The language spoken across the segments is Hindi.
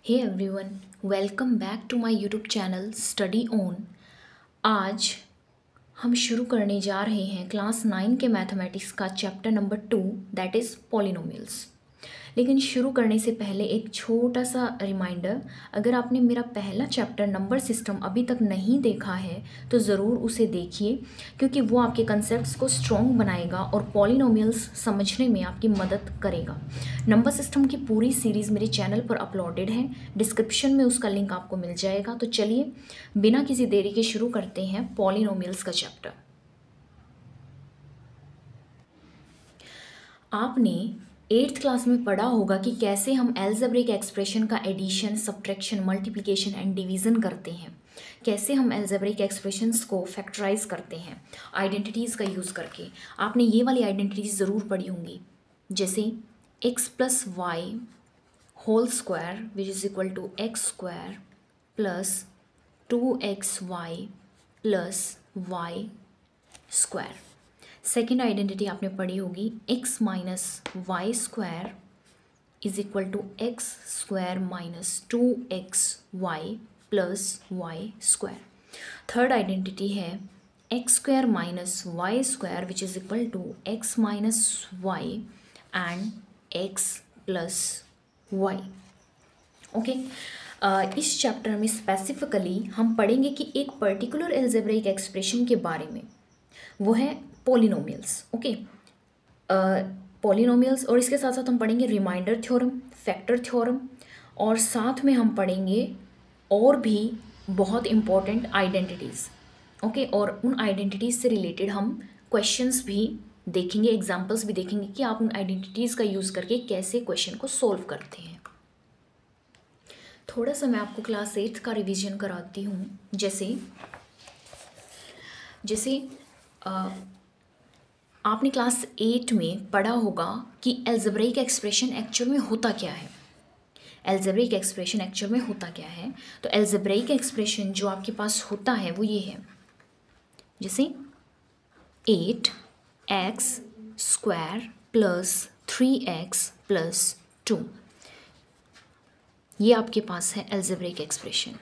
Hey everyone, welcome back to my YouTube channel study on. आज हम शुरू करने जा रहे हैं क्लास 9 के मैथमेटिक्स का chapter number 2 that is polynomials. लेकिन शुरू करने से पहले एक छोटा सा रिमाइंडर, अगर आपने मेरा पहला चैप्टर नंबर सिस्टम अभी तक नहीं देखा है तो ज़रूर उसे देखिए, क्योंकि वो आपके कंसेप्ट्स को स्ट्रॉन्ग बनाएगा और पॉलिनोमियल्स समझने में आपकी मदद करेगा। नंबर सिस्टम की पूरी सीरीज़ मेरे चैनल पर अपलोडेड है, डिस्क्रिप्शन में उसका लिंक आपको मिल जाएगा। तो चलिए बिना किसी देरी के शुरू करते हैं पॉलिनोमियल्स का चैप्टर। आपने 8th क्लास में पढ़ा होगा कि कैसे हम अलजेब्रिक एक्सप्रेशन का addition, subtraction, multiplication and division करते हैं, कैसे हम अलजेब्रिक एक्सप्रेशंस को फैक्टराइज करते हैं आइडेंटिटीज़ का यूज़ करके। आपने ये वाली आइडेंटिटीज़ ज़रूर पढ़ी होंगी, जैसे x plus Y whole square which is equal to X square plus 2xy plus Y square. Second identity आपने पढ़ी होगी x minus Y square is equal to X square minus 2xy plus Y square. Third identity है X square minus Y square which is equal to X minus Y and X plus Y. Okay, इस चैप्टर में स्पेसिफिकली हम पढ़ेंगे कि एक पर्टिकुलर अलजेब्रिक एक्सप्रेशन के बारे में, वो है पॉलिनोमियल्स। ओके, पॉलिनोमियल्स, और इसके साथ साथ हम पढ़ेंगे रिमाइंडर थ्योरम, फैक्टर थ्योरम, और साथ में हम पढ़ेंगे और भी बहुत इम्पॉर्टेंट आइडेंटिटीज़। ओके, और उन आइडेंटिटीज़ से रिलेटेड हम क्वेश्चंस भी देखेंगे, एग्जाम्पल्स भी देखेंगे कि आप उन आइडेंटिटीज़ का यूज़ करके कैसे क्वेश्चन को सॉल्व करते हैं। थोड़ा सा मैं आपको क्लास 8th का रिवीजन कराती हूँ। जैसे आपने क्लास 8 में पढ़ा होगा कि अलजेब्रिक एक्सप्रेशन एक्चुअल में होता क्या है। अलजेब्रिक एक्सप्रेशन एक्चुअल में होता क्या है, तो अलजेब्रिक एक्सप्रेशन जो आपके पास होता है वो ये है, जैसे 8x square plus 3x plus 2, ये आपके पास है अलजेब्रिक एक्सप्रेशन।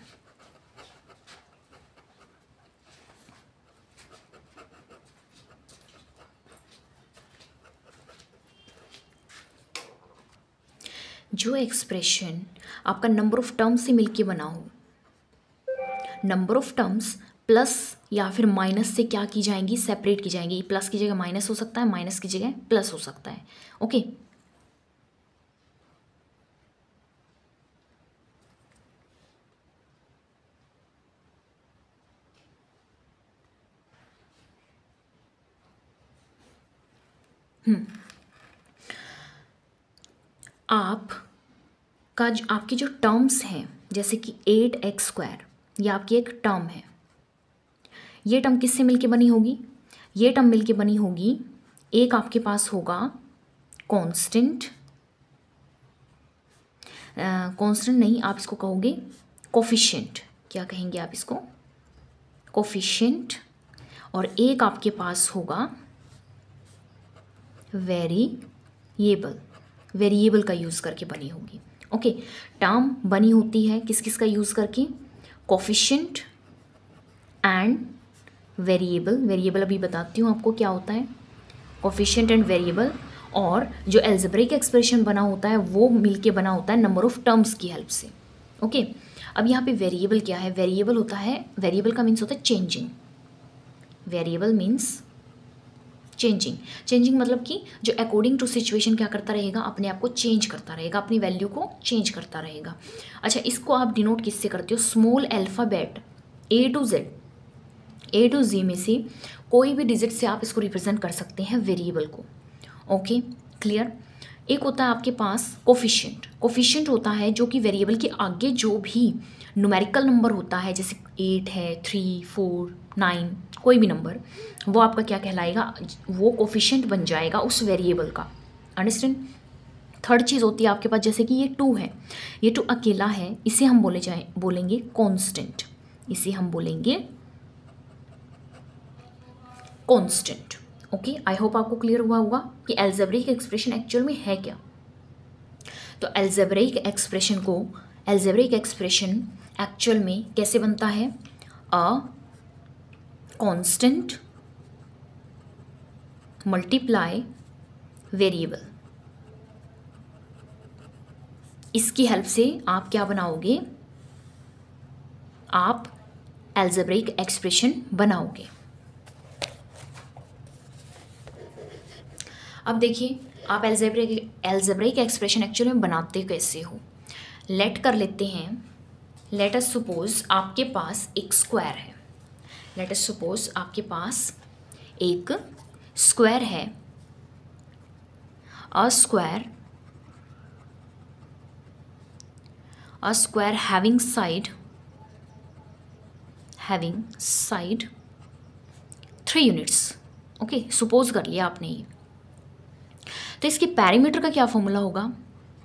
जो एक्सप्रेशन आपका नंबर ऑफ टर्म्स से मिलके बना हो, नंबर ऑफ टर्म्स प्लस या फिर माइनस से क्या की जाएंगी, सेपरेट की जाएंगी। प्लस की जगह माइनस हो सकता है, माइनस की जगह प्लस हो सकता है। ओके, आपकी जो टर्म्स हैं, जैसे कि 8x स्क्वायर, ये आपकी एक टर्म है। ये टर्म किससे मिलके बनी होगी? ये टर्म मिलके बनी होगी, एक आपके पास होगा कांस्टेंट, कांस्टेंट नहीं, आप इसको कहोगे कोफिशिएंट। क्या कहेंगे आप इसको? कोफिशिएंट। और एक आपके पास होगा वेरिएबल, वेरिएबल का यूज़ करके बनी होगी। ओके, टर्म बनी होती है किस किस का यूज़ करके? Coefficient and variable. वेरिएबल अभी बताती हूँ आपको क्या होता है, कोफिशिएंट एंड वेरिएबल। और जो अलजेब्रिक एक्सप्रेशन बना होता है वो मिलके बना होता है नंबर ऑफ टर्म्स की हेल्प से। ओके, अब यहाँ पे वेरिएबल क्या है? वेरिएबल होता है, वेरिएबल का मीन्स होता है changing. Variable means changing. Changing मतलब कि जो अकॉर्डिंग टू सिचुएशन क्या करता रहेगा, अपने आप को चेंज करता रहेगा, अपनी वैल्यू को चेंज करता रहेगा। अच्छा, इसको आप डिनोट किससे करते हो? Small alphabet A to Z में से कोई भी डिजिट से आप इसको रिप्रेजेंट कर सकते हैं वेरिएबल को। Okay, clear. एक होता है आपके पास कोफिशिएंट। कोफिशिएंट होता है जो कि वेरिएबल के आगे जो भी न्यूमेरिकल नंबर होता है, जैसे 8 है, 3, 4, 9, कोई भी नंबर, वो आपका क्या कहलाएगा? वो कोफिशिएंट बन जाएगा उस वेरिएबल का। अंडरस्टैंड। थर्ड चीज़ होती है आपके पास, जैसे कि ये 2 है, ये 2 अकेला है, इसे हम बोलेंगे कांस्टेंट, इसे हम बोलेंगे कांस्टेंट। ओके, आई होप आपको क्लियर हुआ होगा कि अलजेब्रिक एक्सप्रेशन एक्चुअल में है क्या। तो अलजेब्रिक एक्सप्रेशन को एल्जेब्रिक एक्सप्रेशन एक्चुअल में कैसे बनता है? A constant multiply variable. इसकी हेल्प से आप क्या बनाओगे? आप एल्जेब्रिक एक्सप्रेशन बनाओगे। अब देखिए आप एल्जेब्रिक एक्सप्रेशन एक्चुअली में बनाते कैसे हो। लेट कर लेते हैं, लेट अस सपोज आपके पास एक स्क्वायर है। लेट अस सपोज आपके पास एक स्क्वायर है। A square having side 3 units. Okay, suppose कर लिया आपने ये। तो इसके पेरीमीटर का क्या फॉर्मूला होगा?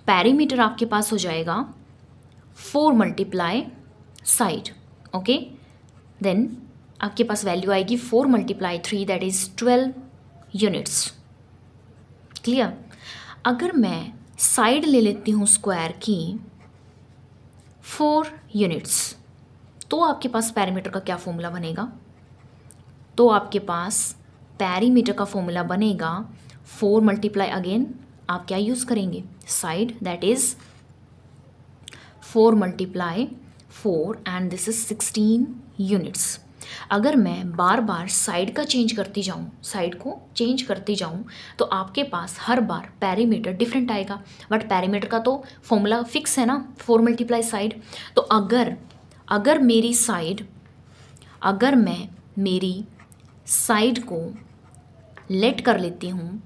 पेरीमीटर आपके पास हो जाएगा 4 मल्टीप्लाई साइड। ओके, देन आपके पास वैल्यू आएगी 4 multiply 3 that is 12 units. Clear? अगर मैं साइड ले लेती हूँ स्क्वायर की 4 यूनिट्स, तो आपके पास पेरीमीटर का क्या फॉर्मूला बनेगा? तो आपके पास पेरीमीटर का फॉर्मूला बनेगा 4 मल्टीप्लाई, अगेन आप क्या यूज़ करेंगे? Side, that is 4 multiply 4 and this is 16 units. अगर मैं बार बार साइड का चेंज करती जाऊँ, साइड को चेंज करती जाऊँ, तो आपके पास हर बार पेरीमीटर डिफरेंट आएगा। बट पेरीमीटर का तो फॉर्मूला फिक्स है ना, 4 मल्टीप्लाई साइड। तो अगर मेरी साइड, अगर मैं मेरी साइड को लेट कर लेती हूँ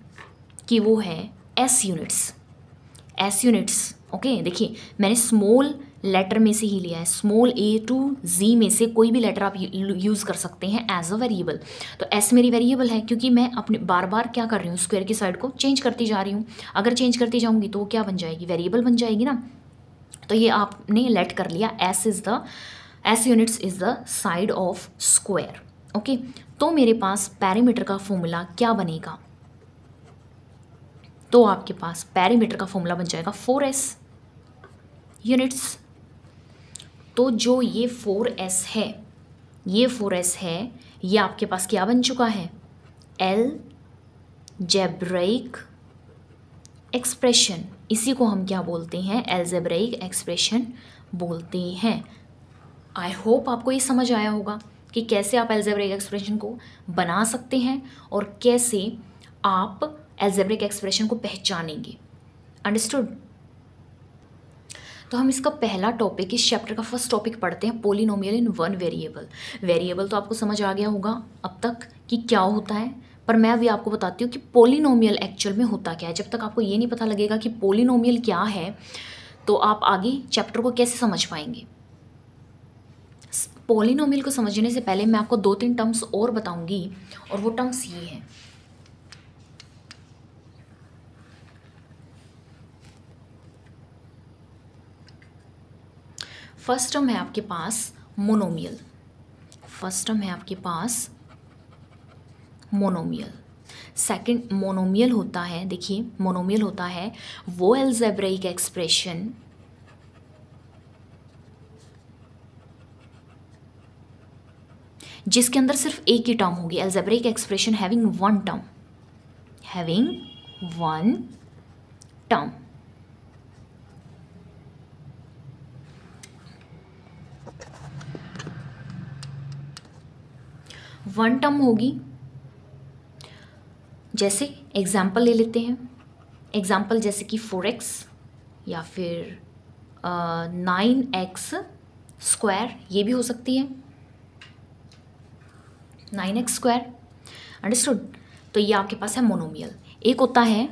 कि वो है एस यूनिट्स। ओके, देखिए मैंने स्मॉल लेटर में से ही लिया है, स्मॉल ए टू जी में से कोई भी लेटर आप यूज़ कर सकते हैं एज अ वेरिएबल। तो एस मेरी वेरिएबल है क्योंकि मैं अपने बार बार क्या कर रही हूँ? स्क्वायर की साइड को चेंज करती जा रही हूँ। अगर चेंज करती जाऊँगी तो वो क्या बन जाएगी? वेरिएबल बन जाएगी ना। तो ये आपने लेट कर लिया, S units is the side of square. Okay, तो मेरे पास पेरीमीटर का फॉर्मूला क्या बनेगा? तो आपके पास पेरीमीटर का फॉर्मूला बन जाएगा 4s यूनिट्स। तो जो ये 4s है, ये आपके पास क्या बन चुका है? Algebraic expression. इसी को हम क्या बोलते हैं? एल्जेब्रिक एक्सप्रेशन बोलते हैं। आई होप आपको ये समझ आया होगा कि कैसे आप एल्जेब्रिक एक्सप्रेशन को बना सकते हैं और कैसे आप एल्जेब्रिक एक्सप्रेशन को पहचानेंगे। अंडरस्टूड? तो हम इसका पहला टॉपिक, इस चैप्टर का फर्स्ट टॉपिक पढ़ते हैं, polynomial in one variable. Variable तो आपको समझ आ गया होगा अब तक कि क्या होता है, पर मैं अभी आपको बताती हूँ कि पोलिनोमियल एक्चुअल में होता क्या है। जब तक आपको ये नहीं पता लगेगा कि पोलिनोमियल क्या है, तो आप आगे चैप्टर को कैसे समझ पाएंगे। पोलिनोमियल को समझने से पहले मैं आपको 2-3 टर्म्स और बताऊंगी, और वो टर्म्स ये हैं। फर्स्ट टर्म है आपके पास मोनोमियल। सेकंड मोनोमियल होता है, देखिए मोनोमियल होता है वो एल्जेब्रिक एक्सप्रेशन जिसके अंदर सिर्फ एक ही टर्म होगी। Algebraic expression having one term. One term होगी। जैसे एग्जाम्पल ले लेते हैं, एग्जाम्पल जैसे कि 4x या फिर 9x स्क्वायर, ये भी हो सकती है 9x स्क्वायर। अंडरस्टूड? तो ये आपके पास है मोनोमियल। एक होता है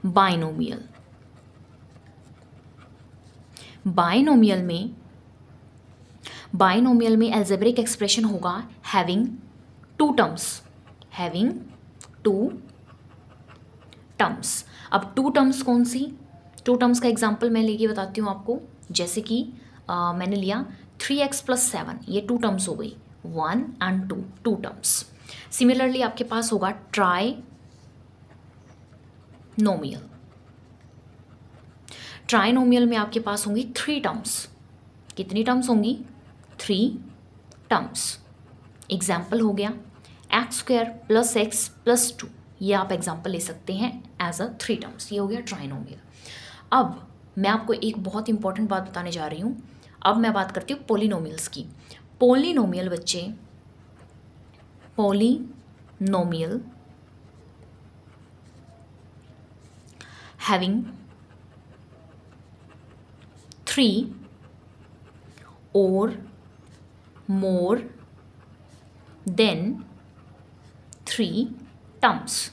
बाइनोमियल। बाइनोमियल में एल्जेब्रिक एक्सप्रेशन होगा हैविंग टू टर्म्स। अब टू टर्म्स कौन सी? टू टर्म्स का एग्जांपल मैं लेके बताती हूँ आपको। जैसे कि मैंने लिया 3x + 7, ये टू टर्म्स हो गई, 1 and 2, टू टर्म्स। सिमिलरली आपके पास होगा ट्राइनोमियल में आपके पास होंगी 3 टर्म्स, कितनी टर्म्स होंगी? 3 टर्म्स। एग्जाम्पल हो गया x² + x + 2, ये आप एग्जाम्पल ले सकते हैं एज अ 3 टर्म्स। ये हो गया ट्राइनोमियल। अब मैं आपको एक बहुत इंपॉर्टेंट बात बताने जा रही हूँ। अब मैं बात करती हूँ पोलिनोमियल्स की। पोलिनोमियल बच्चे, polynomial having 3 or more than 3 terms.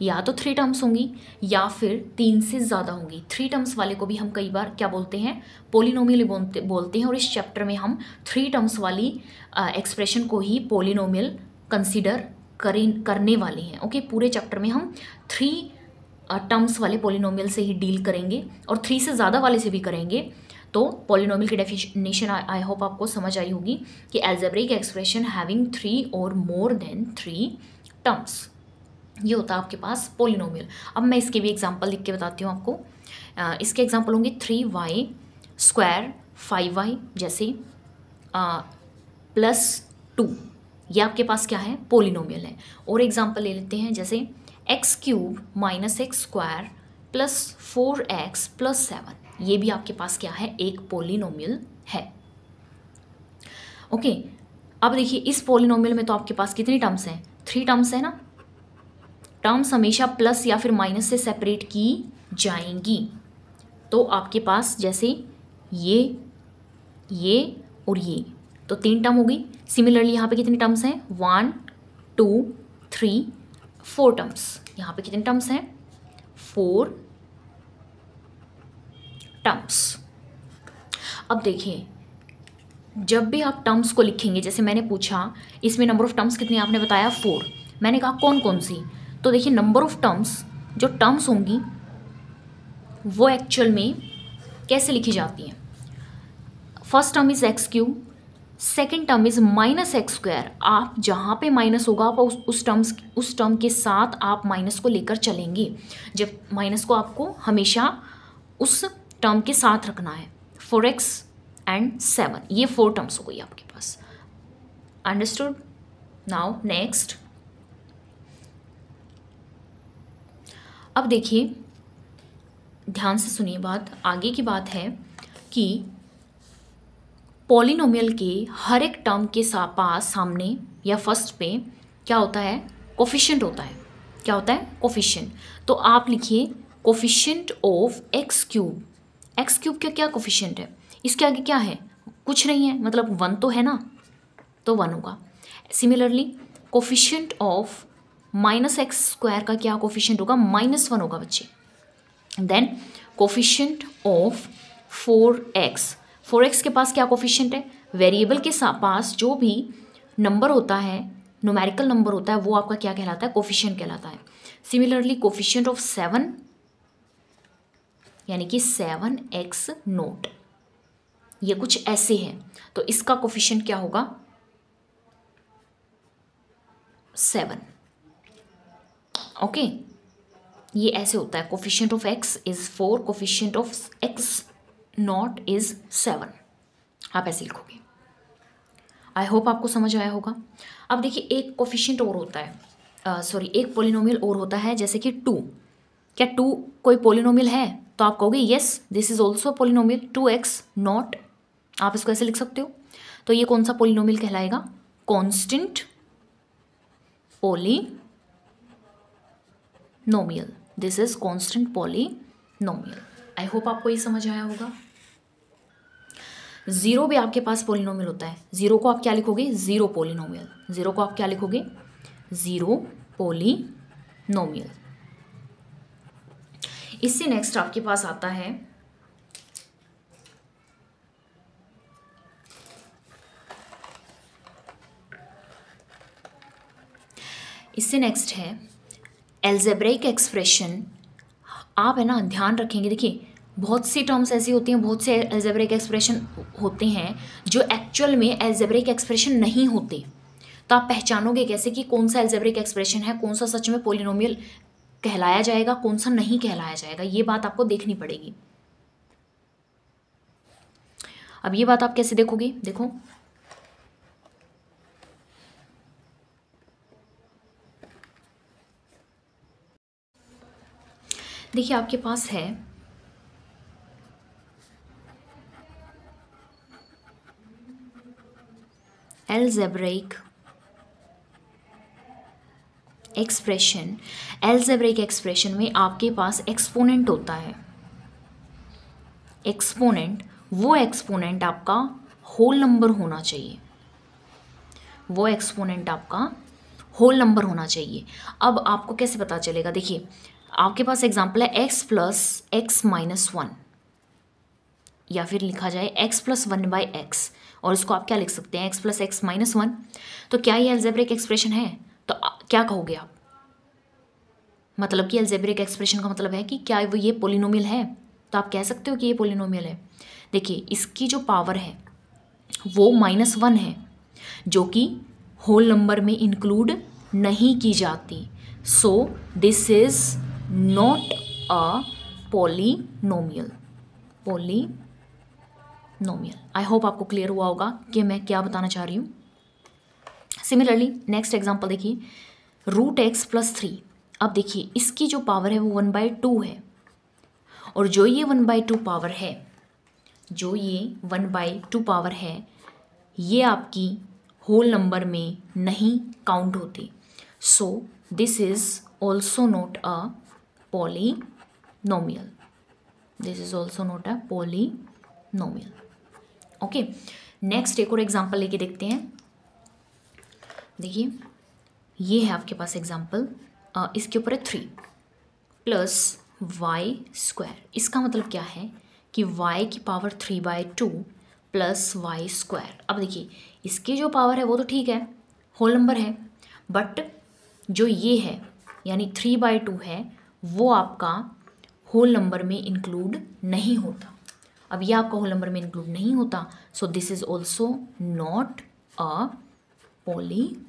या तो 3 टर्म्स होंगी या फिर 3 से ज़्यादा होंगी। 3 टर्म्स वाले को भी हम कई बार क्या बोलते हैं? पोलिनोमियल बोलते हैं। और इस चैप्टर में हम 3 टर्म्स वाली एक्सप्रेशन को ही पोलिनोमियल कंसिडर करने वाले हैं। ओके, पूरे चैप्टर में हम 3 टर्म्स वाले पोलिनोमियल से ही डील करेंगे और 3 से ज़्यादा वाले से भी करेंगे। तो पोलिनोमियल की डेफिनेशन आई होप आपको समझ आई होगी कि अलजेब्रिक एक्सप्रेशन हैविंग 3 और मोर देन 3 टर्म्स, ये होता है आपके पास पोलिनोमियल। अब मैं इसके भी एग्जांपल लिख के बताती हूँ आपको। इसके एग्जांपल होंगे 3y² 5y, जैसे +2, ये आपके पास क्या है? पोलिनोमियल है। और एग्जांपल ले लेते हैं, जैसे x³ - x² + 4x + 7, ये भी आपके पास क्या है? एक पोलिनोमियल है। ओके, अब देखिए इस पोलिनोमियल में तो आपके पास कितनी टर्म्स हैं? 3 टर्म्स है ना। टर्म्स हमेशा प्लस या फिर माइनस से सेपरेट की जाएंगी। तो आपके पास जैसे ये और ये, तो 3 टर्म होगी। सिमिलरली यहाँ पे कितनी टर्म्स हैं? 1 2 3 4 टर्म्स। यहाँ पे कितने टर्म्स हैं? 4 टर्म्स। अब देखिए, जब भी आप टर्म्स को लिखेंगे, जैसे मैंने पूछा इसमें नंबर ऑफ टर्म्स कितनी, आपने बताया 4। मैंने कहा कौन कौन सी? तो देखिए नंबर ऑफ टर्म्स, जो टर्म्स होंगी वो एक्चुअल में कैसे लिखी जाती हैं? First term is x³, second term is -x²। आप जहाँ पे माइनस होगा आप उस टर्म के साथ आप माइनस को लेकर चलेंगे। जब माइनस को आपको हमेशा उस टर्म के साथ रखना है। 4x and 7, ये 4 टर्म्स हो गई आपके पास। अंडरस्टूड? नाउ नेक्स्ट, अब देखिए ध्यान से सुनिए बात। आगे की बात है कि पॉलिनोमियल के हर एक टर्म के पास सामने या फर्स्ट पे क्या होता है? कोफिशिएंट होता है। क्या होता है? कोफिशिएंट। तो आप लिखिए कोफिशिएंट ऑफ x³। x³ का क्या कोफिशिएंट है? इसके आगे क्या है? कुछ नहीं है, मतलब 1 तो है ना, तो 1 होगा। सिमिलरली कोफिशिएंट ऑफ -x² का क्या कोफिशिएंट होगा? -1 होगा बच्चे। देन कोफिशिएंट ऑफ 4x के पास क्या कोफिशिएंट है? वेरिएबल के पास जो भी नंबर होता है, न्यूमेरिकल नंबर होता है, वो आपका क्या कहलाता है? कोफिशिएंट कहलाता है। सिमिलरली कोफिशिएंट ऑफ 7 यानी कि 7x0, ये कुछ ऐसे है, तो इसका कोफिशिएंट क्या होगा? 7। ओके, ये ऐसे होता है। Coefficient of x is 4, coefficient of x0 is 7। आप ऐसे लिखोगे। आई होप आपको समझ आया होगा। अब देखिए एक कोफिशिएंट और होता है, एक पोलिनोमियल और होता है, जैसे कि 2। क्या 2 कोई पोलिनोमियल है? तो आप कहोगे yes this is also polynomial 2x0। आप इसको ऐसे लिख सकते हो। तो ये कौन सा पोलिनोमियल कहलाएगा? Constant polynomial. This is constant polynomial. I hope आपको ये समझ आया होगा। 0 भी आपके पास पोलिनोमियल होता है। 0 को आप क्या लिखोगे? 0 पोलिनोमियल। 0 को आप क्या लिखोगे? 0 पोलिनोमियल। इससे नेक्स्ट आपके पास आता है अलजेब्रिक एक्सप्रेशन। आप है ना ध्यान रखेंगे, देखिए बहुत सी टर्म्स ऐसी होती हैं, बहुत से अलजेब्रिक एक्सप्रेशन होते हैं जो एक्चुअल में अलजेब्रिक एक्सप्रेशन नहीं होते। तो आप पहचानोगे कैसे कि कौन सा अलजेब्रिक एक्सप्रेशन है, कौन सा सच में पोलिनोमियल कहलाया जाएगा, कौन सा नहीं कहलाया जाएगा? ये बात आपको देखनी पड़ेगी। अब ये बात आप कैसे देखोगे, देखो देखिए आपके पास है अलजेब्रिक एक्सप्रेशन। अलजेब्रिक एक्सप्रेशन में आपके पास एक्सपोनेंट होता है, एक्सपोनेंट, वो एक्सपोनेंट आपका होल नंबर होना चाहिए, वो एक्सपोनेंट आपका होल नंबर होना चाहिए। अब आपको कैसे पता चलेगा, देखिए आपके पास एग्जांपल है x plus x minus one, या फिर लिखा जाए x plus one by x, और इसको आप क्या लिख सकते हैं x plus x minus one. तो क्या ये अलजेब्रिक एक्सप्रेशन है? तो क्या कहोगे आप, मतलब कि अलजेब्रिक एक्सप्रेशन का मतलब है कि क्या वो ये पोलिनोमियल है? तो आप कह सकते हो कि ये पोलिनोमियल है। देखिए इसकी जो पावर है वो माइनस वन है, जो कि होल नंबर में इंक्लूड नहीं की जाती। So this is not a polynomial, polynomial. I hope आपको क्लियर हुआ होगा कि मैं क्या बताना चाह रही हूँ। सिमिलरली नेक्स्ट एग्जांपल देखिए, रूट एक्स प्लस थ्री। अब देखिए इसकी जो पावर है वो वन बाई टू है, और जो ये वन बाई टू पावर है, जो ये वन बाई टू पावर है, ये आपकी होल नंबर में नहीं काउंट होती। So this is also not a polynomial, this is also not a polynomial. Okay, next एक और एग्जांपल लेके देखते हैं। देखिए ये है आपके पास एग्जांपल, इसके ऊपर है थ्री प्लस वाई स्क्वायर। इसका मतलब क्या है कि y की power three by two plus Y square. अब देखिए इसकी जो पावर है वो तो ठीक है, होल नंबर है, बट जो ये है यानी थ्री बाई टू है वो आपका होल नंबर में इंक्लूड नहीं होता। अब ये आपका होल नंबर में इंक्लूड नहीं होता, so this is also not a polynomial.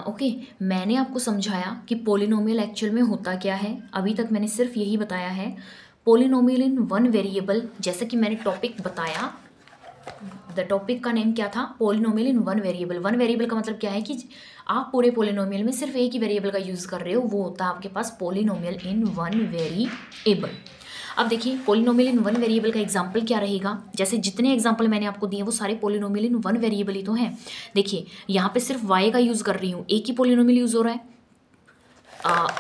Okay, मैंने आपको समझाया कि पोलिनोमियल एक्चुअल में होता क्या है। अभी तक मैंने सिर्फ यही बताया है, पोलिनोमियल इन वन वेरिएबल। जैसा कि मैंने टॉपिक बताया, द टॉपिक का नेम क्या था, polynomial in one variable. One variable का मतलब क्या है कि आप पूरे पोलिनोमियल में सिर्फ एक ही वेरिएबल का यूज़ कर रहे हो, वो होता है आपके पास पोलिनोमियल इन वन वेरिएबल। अब देखिए पोलिनोमियल इन वन वेरिएबल का एग्जांपल क्या रहेगा, जैसे जितने एग्जांपल मैंने आपको दिए वो सारे पोलिनोमियल इन वन वेरिएबल ही तो हैं। देखिए यहाँ पे सिर्फ y का यूज़ कर रही हूँ, एक ही पोलिनोमियल यूज़ हो रहा है।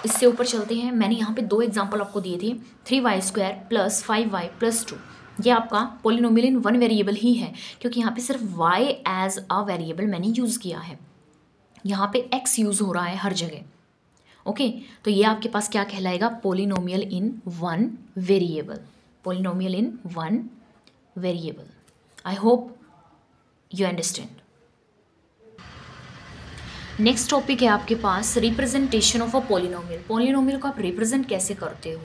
इससे ऊपर चलते हैं, मैंने यहाँ पे दो एग्जांपल आपको दिए थे, three Y square plus five Y plus two. ये आपका पोलिनोमियल इन वन वेरिएबल ही है, क्योंकि यहाँ पे सिर्फ y एज अ वेरिएबल मैंने यूज़ किया है, यहाँ पे x यूज़ हो रहा है हर जगह। ओके, तो ये आपके पास क्या कहलाएगा, polynomial in one variable, polynomial in one variable. I hope you understand. Next topic है आपके पास representation of a polynomial. Polynomial को आप रिप्रेजेंट कैसे करते हो?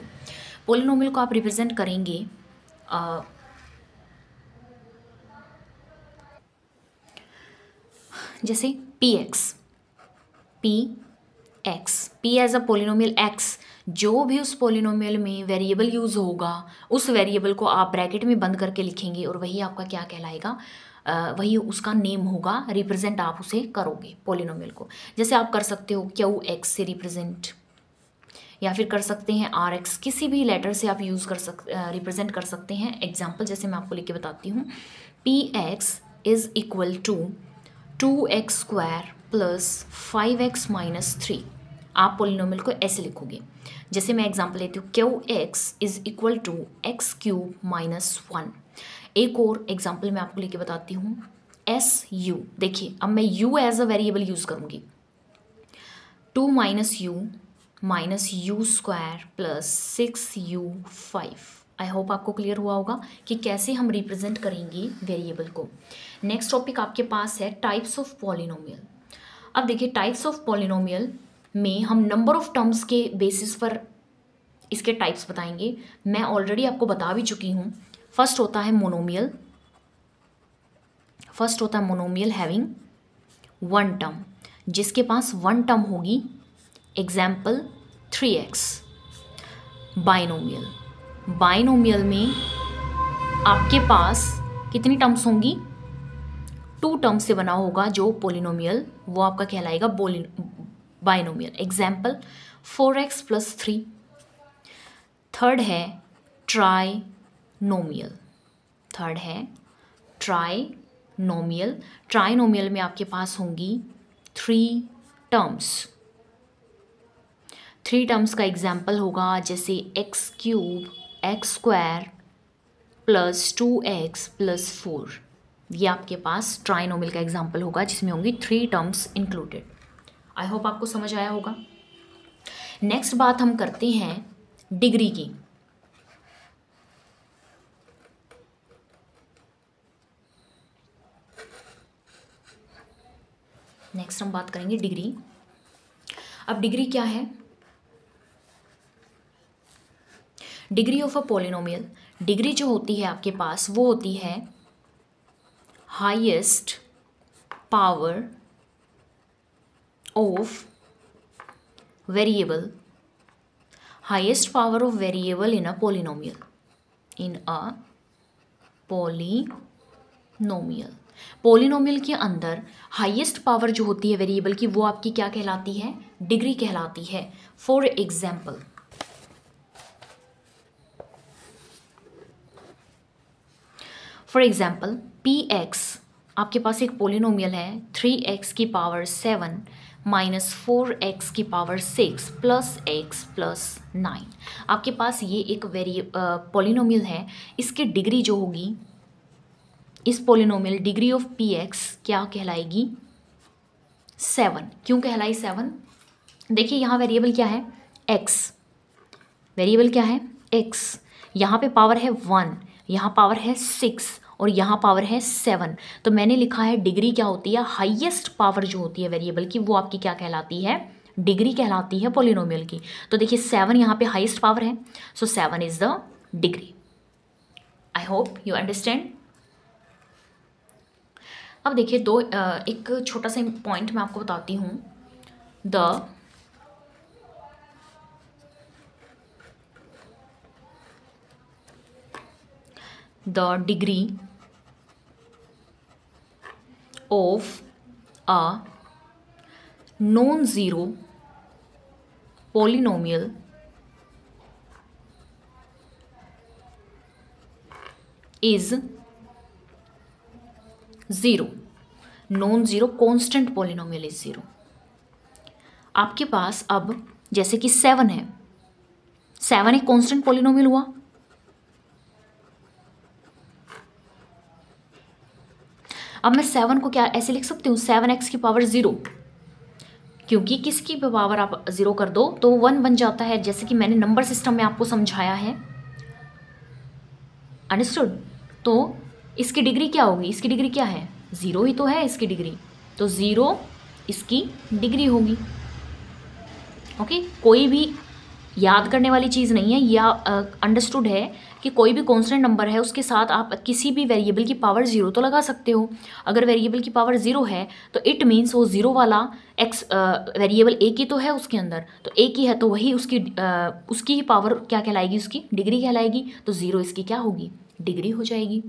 पोलिनोमियल को आप रिप्रेजेंट करेंगे जैसे P as a polynomial X, जो भी उस पोलिनोमियल में वेरिएबल यूज़ होगा उस वेरिएबल को आप ब्रैकेट में बंद करके लिखेंगे, और वही आपका क्या कहलाएगा, वही उसका नेम होगा, रिप्रेजेंट आप उसे करोगे पोलिनोमियल को। जैसे आप कर सकते हो क्यू एक्स से रिप्रेजेंट, या फिर कर सकते हैं आर एक्स, किसी भी लेटर से आप यूज़ कर रिप्रेजेंट कर सकते हैं। एग्जाम्पल जैसे मैं आपको लिख के बताती हूँ, P X is equal to two X square plus five X minus three. आप पोलिनोमियल को ऐसे लिखोगे। जैसे मैं एग्जांपल लेती हूँ, Q X is equal to X cube minus one. एक और एग्जांपल मैं आपको लेके बताती हूँ, एस यू। देखिए अब मैं U as a variable use करूँगी, two minus U square plus six U five. I hope आपको क्लियर हुआ होगा कि कैसे हम रिप्रेजेंट करेंगे वेरिएबल को। नेक्स्ट टॉपिक आपके पास है टाइप्स ऑफ पॉलिनोमियल। अब देखिए टाइप्स ऑफ पॉलिनोमियल में हम नंबर ऑफ टर्म्स के बेसिस पर इसके टाइप्स बताएंगे। मैं ऑलरेडी आपको बता भी चुकी हूँ। फर्स्ट होता है मोनोमियल हैविंग वन टर्म, जिसके पास वन टर्म होगी, एग्जाम्पल 3x। बाइनोमियल, बाइनोमियल में आपके पास कितनी टर्म्स होंगी, 2 टर्म से बना होगा जो पोलिनोमियल, वो आपका कहलाएगा बाइनोमियल। Example 4x + 3। थर्ड है ट्राइनोमियल, थर्ड है ट्राइनोमियल। ट्राइनोमियल में आपके पास होंगी 3 टर्म्स। 3 टर्म्स का एग्जाम्पल होगा जैसे x³ x² + 2x + 4। ये आपके पास ट्राइनोमियल का एग्जाम्पल होगा जिसमें होंगी 3 टर्म्स इंक्लूडेड। आई होप आपको समझ आया होगा। नेक्स्ट बात हम करते हैं डिग्री की। नेक्स्ट हम बात करेंगे डिग्री। अब डिग्री क्या है, degree of a polynomial. Degree जो होती है आपके पास वो होती है highest power of variable, highest power of variable in a polynomial, in a polynomial. Polynomial के अंदर हाईएस्ट पावर जो होती है वेरिएबल की वो आपकी क्या कहलाती है, डिग्री कहलाती है। फॉर एग्जाम्पल, px आपके पास एक पॉलिनोमियल है 3x की पावर 7 माइनस 4x की पावर 6 प्लस x प्लस 9। आपके पास ये एक पॉलिनोमियल है, इसकी डिग्री जो होगी, इस पॉलिनोमियल डिग्री ऑफ px क्या कहलाएगी, 7। क्यों कहलाई 7? देखिए यहाँ वेरिएबल क्या है, x, वेरिएबल क्या है x, यहाँ पे पावर है 1, यहाँ पावर है 6 और यहाँ पावर है 7। तो मैंने लिखा है डिग्री क्या होती है, हाईएस्ट पावर जो होती है वेरिएबल की वो आपकी क्या कहलाती है, डिग्री कहलाती है पॉलिनोमियल की। तो देखिए 7 यहाँ पे हाईएस्ट पावर है, सो 7 is the degree. I hope you understand. अब देखिए एक छोटा सा पॉइंट मैं आपको बताती हूँ। the degree of a non-zero polynomial is 0। non-zero constant polynomial is 0। आपके पास अब जैसे कि 7 है, 7 एक कांस्टेंट पॉलिनोमियल हुआ। अब मैं 7 को क्या ऐसे लिख सकती हूँ, 7x की पावर 0, क्योंकि किसकी पावर आप 0 कर दो तो 1 बन जाता है, जैसे कि मैंने नंबर सिस्टम में आपको समझाया है। अंडरस्टूड। तो इसकी डिग्री क्या होगी, इसकी डिग्री क्या है, 0 ही तो है इसकी डिग्री, तो 0 इसकी डिग्री होगी। ओके, कोई भी याद करने वाली चीज़ नहीं है, या अंडरस्टूड है कि कोई भी कांस्टेंट नंबर है उसके साथ आप किसी भी वेरिएबल की पावर 0 तो लगा सकते हो। अगर वेरिएबल की पावर 0 है तो इट मीन्स वो 0 वाला एक्स वेरिएबल एक ही तो है उसके अंदर, तो एक ही है तो वही उसकी ही पावर क्या कहलाएगी, उसकी डिग्री कहलाएगी। तो 0 इसकी क्या होगी, डिग्री हो जाएगी।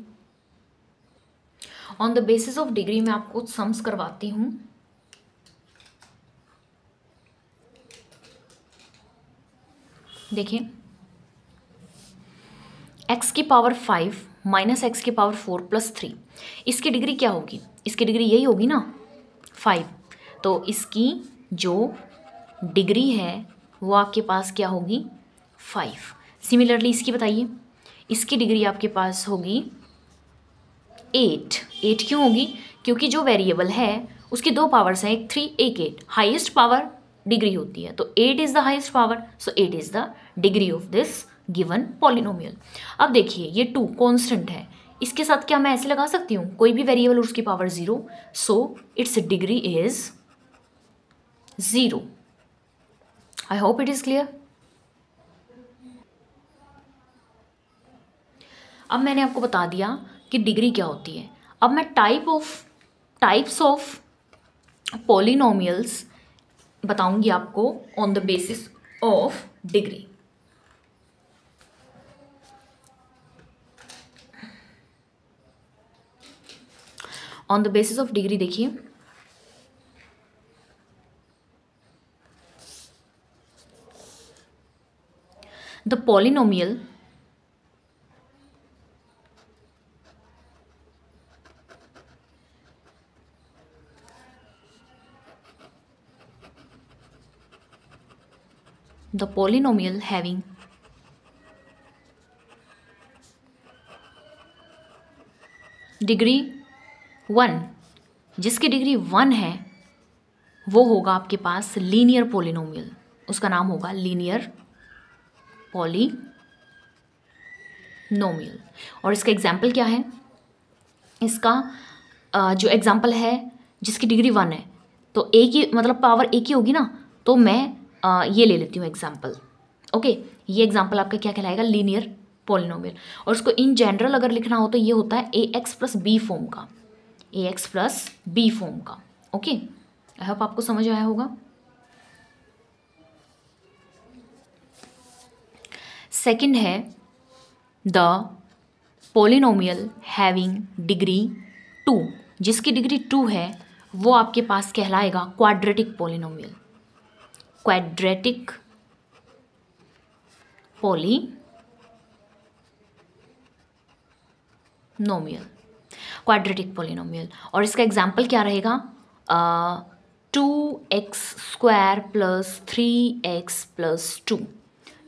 On the basis of degree मैं आपको सम्स करवाती हूँ। देखिए x की पावर 5 माइनस एक्स की पावर 4 प्लस 3, इसकी डिग्री क्या होगी, इसकी डिग्री यही होगी ना 5, तो इसकी जो डिग्री है वो आपके पास क्या होगी 5। सिमिलरली इसकी बताइए, इसकी डिग्री आपके पास होगी 8। 8 क्यों होगी, क्योंकि जो वेरिएबल है उसकी 2 पावर्स हैं, एक 3 एक 8, हाईएस्ट पावर डिग्री होती है, तो 8 is the highest power, so 8 is the degree of this given polynomial. अब देखिए ये 2 कांस्टेंट है, इसके साथ क्या मैं ऐसे लगा सकती हूँ कोई भी वेरिएबल और उसकी power 0, so it's degree is 0। I hope it is clear. अब मैंने आपको बता दिया कि डिग्री क्या होती है। अब मैं टाइप्स ऑफ पॉलिनोमियल्स बताऊंगी आपको on the basis of degree. On the basis of degree देखिए, द पॉलिनोमियल having डिग्री 1, जिसकी डिग्री 1 है वो होगा आपके पास लीनियर पॉलिनोमियल, उसका नाम होगा लीनियर पॉलिनोमियल। और इसका एग्जाम्पल क्या है, इसका जो एग्जाम्पल है जिसकी डिग्री 1 है, तो एक ही मतलब पावर एक ही होगी ना, तो मैं ये ले लेती हूँ एग्जाम्पल। ओके, ये एग्जाम्पल आपका क्या कहलाएगा, लीनियर पॉलिनोमियल। और इसको इन जनरल अगर लिखना हो तो ये होता है ax प्लस बी फॉर्म का, ax प्लस बी फॉर्म का। ओके, आई होप आपको समझ आया होगा। सेकंड है द पॉलिनोमियल हैविंग डिग्री 2, जिसकी डिग्री 2 है वो आपके पास कहलाएगा quadratic polynomial. Quadratic polynomial, quadratic polynomial. और इसका एग्जाम्पल क्या रहेगा, 2x square plus 3x plus 2,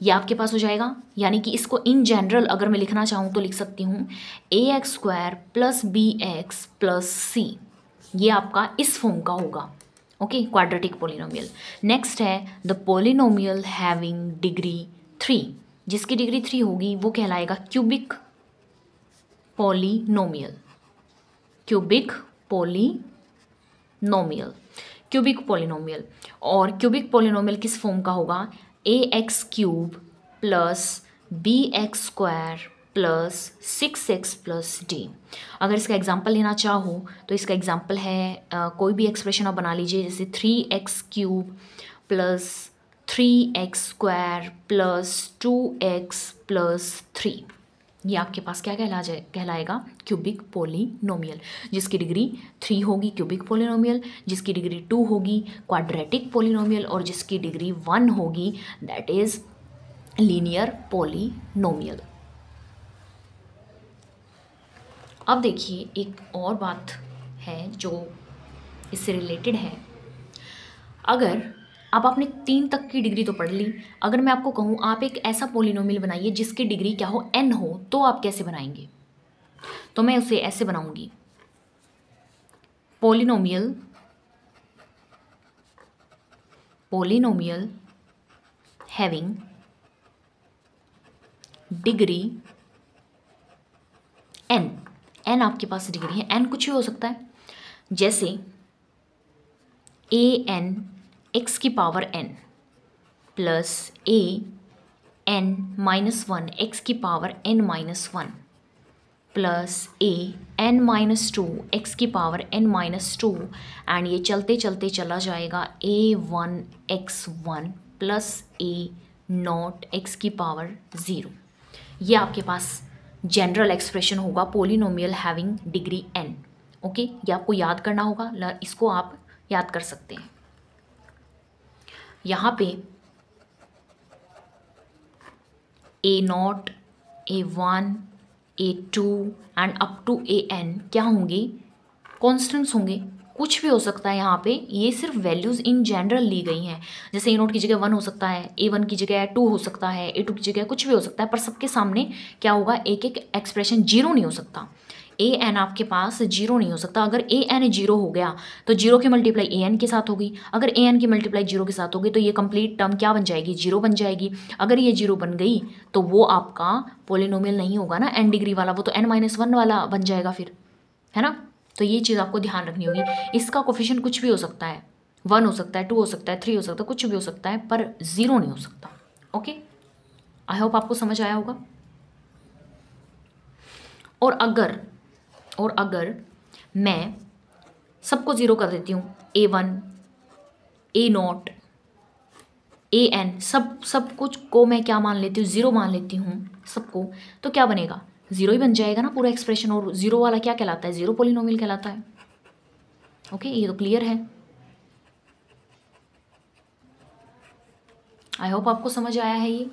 ये आपके पास हो जाएगा। यानी कि इसको इन जनरल अगर मैं लिखना चाहूँ तो लिख सकती हूँ ax square plus bx plus c, ये आपका इस फॉर्म का होगा। Okay, quadratic polynomial. नेक्स्ट है द पॉलिनोमियल हैविंग डिग्री 3, जिसकी डिग्री 3 होगी वो कहलाएगा cubic polynomial. Cubic polynomial, cubic polynomial. और क्यूबिक पॉलिनोमियल किस फॉर्म का होगा, ax cube plus bx square plus 6x plus d। अगर इसका एग्जाम्पल लेना चाहो तो इसका एग्जाम्पल है कोई भी एक्सप्रेशन आप बना लीजिए, जैसे 3x cube plus 3x square plus 2x plus 3, ये आपके पास क्या कहलाएगा, क्यूबिक पॉलिनोमियल। जिसकी डिग्री 3 होगी क्यूबिक पॉलिनोमियल, जिसकी डिग्री 2 होगी क्वाड्रेटिक पॉलिनोमियल, और जिसकी डिग्री 1 होगी दैट इज लीनियर पॉलिनोमियल। अब देखिए एक और बात है जो इससे रिलेटेड है। अगर अब आपने 3 तक की डिग्री तो पढ़ ली, अगर मैं आपको कहूँ आप एक ऐसा पॉलिनोमियल बनाइए जिसकी डिग्री क्या हो, n हो, तो आप कैसे बनाएंगे, तो मैं उसे ऐसे बनाऊंगी, polynomial having degree n, n आपके पास डिग्री है, n कुछ भी हो सकता है, जैसे an x की power n plus an minus 1 x की power n minus 1 plus an minus 2 x की पावर n माइनस 2, एंड ये चलते चलते चला जाएगा a1 x1 plus a0 x की पावर 0। ये आपके पास जनरल एक्सप्रेशन होगा polynomial having degree n। Okay, ये आपको याद करना होगा, इसको आप याद कर सकते हैं। यहाँ पे a0, a1, a2 and up to an क्या होंगे, कॉन्स्टेंट्स होंगे, कुछ भी हो सकता है। यहाँ पे ये सिर्फ वैल्यूज़ इन जनरल ली गई हैं, जैसे a0 की जगह 1 हो सकता है, a1 की जगह 2 हो सकता है, a2 की जगह कुछ भी हो सकता है, पर सबके सामने क्या होगा, एक एक एक्सप्रेशन जीरो नहीं हो सकता। an आपके पास जीरो नहीं हो सकता। अगर an जीरो हो गया तो जीरो की मल्टीप्लाई an के साथ होगी, अगर an की मल्टीप्लाई जीरो के साथ होगी तो ये कंप्लीट टर्म क्या बन जाएगी, जीरो बन जाएगी। अगर ये जीरो बन गई तो वो आपका पॉलिनोमियल नहीं होगा ना n डिग्री वाला, वो तो n-1 वाला बन जाएगा फिर, है ना। तो ये चीज़ आपको ध्यान रखनी होगी। इसका कोफिशिएंट कुछ भी हो सकता है, 1 हो सकता है, 2 हो सकता है, 3 हो सकता है, कुछ भी हो सकता है, पर ज़ीरो नहीं हो सकता। ओके, आई होप आपको समझ आया होगा। और अगर मैं सबको ज़ीरो कर देती हूँ, A1, A0, AN, सब कुछ को मैं क्या मान लेती हूँ, ज़ीरो मान लेती हूँ सबको, तो क्या बनेगा, ज़ीरो ही बन जाएगा ना पूरा एक्सप्रेशन। और ज़ीरो वाला क्या कहलाता है, ज़ीरो पॉलिनोमियल कहलाता है। ओके, ये तो क्लियर है। आई होप आपको समझ आया है ये।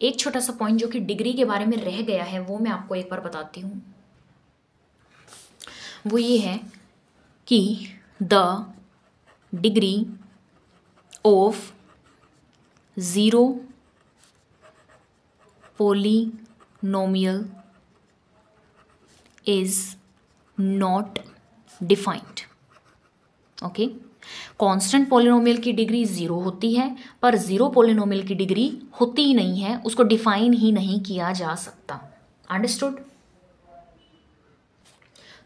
एक छोटा सा पॉइंट जो कि डिग्री के बारे में रह गया है वो मैं आपको एक बार बताती हूँ। वो ये है कि the degree of zero polynomial is not defined. Okay, constant polynomial की डिग्री ज़ीरो होती है, पर ज़ीरो पॉलिनोमियल की डिग्री होती ही नहीं है, उसको डिफाइन ही नहीं किया जा सकता। अंडरस्टूड?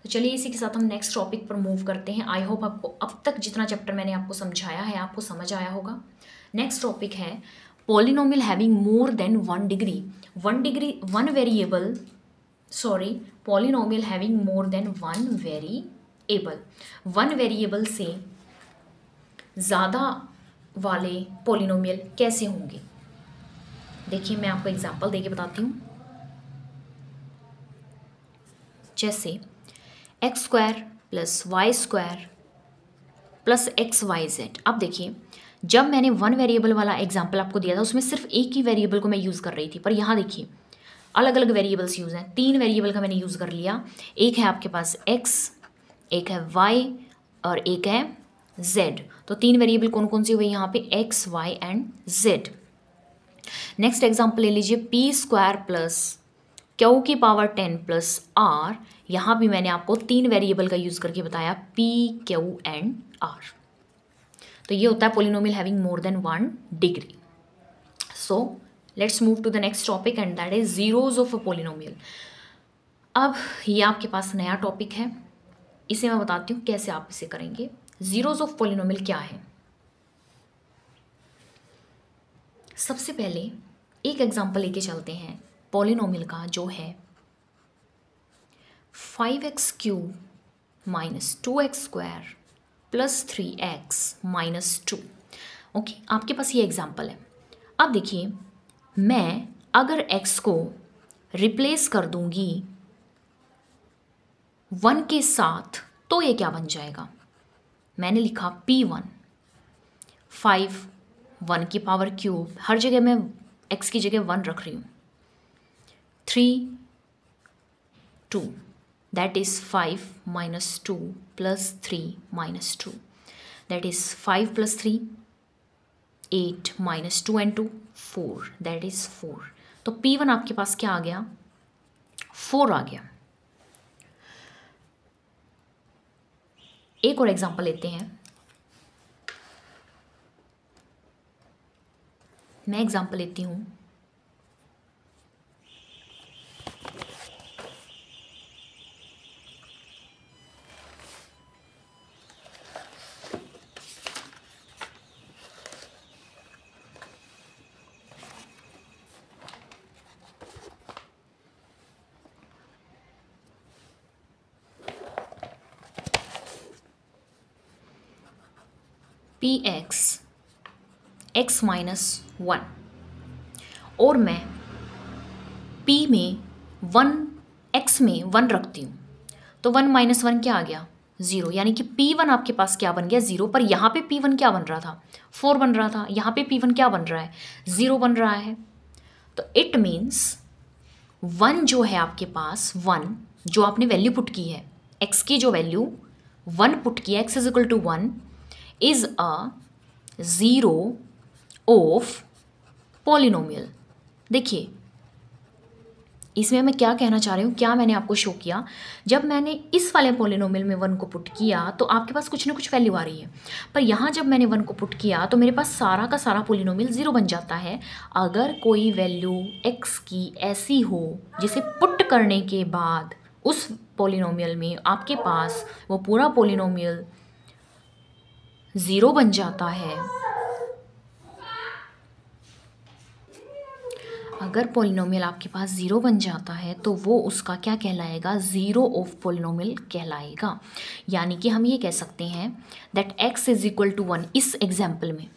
तो चलिए इसी के साथ हम नेक्स्ट टॉपिक पर मूव करते हैं। आई होप आपको अब तक जितना चैप्टर मैंने आपको समझाया है आपको समझ आया होगा। नेक्स्ट टॉपिक है polynomial having more than one degree. Polynomial having more than one variable. One variable से ज़्यादा वाले पॉलिनोमियल कैसे होंगे, देखिए मैं आपको एग्जांपल देके बताती हूँ। जैसे X square plus Y square plus X Y Z. अब देखिए, जब मैंने वन वेरिएबल वाला एग्जांपल आपको दिया था उसमें सिर्फ एक ही वेरिएबल को मैं यूज़ कर रही थी, पर यहाँ देखिए अलग अलग वेरिएबल्स यूज़ हैं। तीन वेरिएबल का मैंने यूज़ कर लिया, एक है आपके पास एक्स, एक है वाई और एक है जेड। तो तीन वेरिएबल कौन कौन सी हुई यहाँ पे, X Y and Z. Next example ले लीजिए पी स्क्वायर प्लस क्यू की पावर 10 प्लस आर। यहाँ भी मैंने आपको तीन वेरिएबल का यूज़ करके बताया, पी क्यू एंड आर। तो ये होता है polynomial having more than one degree. So let's move to the next topic and that is zeros of a polynomial. अब ये आपके पास नया टॉपिक है, इसे मैं बताती हूँ कैसे आप इसे करेंगे। जीरोज ऑफ पॉलिनोमियल क्या है, सबसे पहले एक एग्जांपल लेके चलते हैं पॉलिनोमियल का, जो है 5x³ minus 2x square plus 3x minus 2। Okay, आपके पास ये एग्जांपल है। अब देखिए, मैं अगर x को रिप्लेस कर दूंगी 1 के साथ तो ये क्या बन जाएगा, मैंने लिखा P1, 5 1 की पावर क्यूब, हर जगह मैं x की जगह 1 रख रही हूँ, 3 2, that is 5 minus 2 plus 3 minus 2, that is 5 plus 3 8 minus 2 and 2 4, that is 4। तो P1 आपके पास क्या आ गया, 4 आ गया। एक और एग्जांपल लेते हैं, मैं एग्जांपल लेती हूँ Px x माइनस 1 और मैं P में 1 x में 1 रखती हूँ, तो 1 माइनस 1 क्या आ गया, 0। यानी कि P1 आपके पास क्या बन गया, 0। पर यहाँ पे P1 क्या बन रहा था, 4 बन रहा था, यहाँ पे P1 क्या बन रहा है, 0 बन रहा है। तो इट मीन्स 1 जो है आपके पास, 1 जो आपने वैल्यू पुट की है, x की जो वैल्यू 1 पुट की है, x is equal to 1 is a zero of polynomial. देखिए इसमें मैं क्या कहना चाह रही हूँ, क्या मैंने आपको शो किया, जब मैंने इस वाले पॉलिनोमियल में 1 को पुट किया तो आपके पास कुछ ना कुछ वैल्यू आ रही है, पर यहाँ जब मैंने 1 को पुट किया तो मेरे पास सारा का सारा पॉलिनोमियल 0 बन जाता है। अगर कोई वैल्यू x की ऐसी हो जिसे पुट करने के बाद उस पॉलिनोमियल में आपके पास वो पूरा पॉलिनोमियल 0 बन जाता है। अगर पॉलिनोमियल आपके पास ज़ीरो बन जाता है तो वो उसका क्या कहलाएगा, ज़ीरो ऑफ पॉलिनोमियल कहलाएगा। यानी कि हम ये कह सकते हैं that x is equal to 1, इस एग्जाम्पल में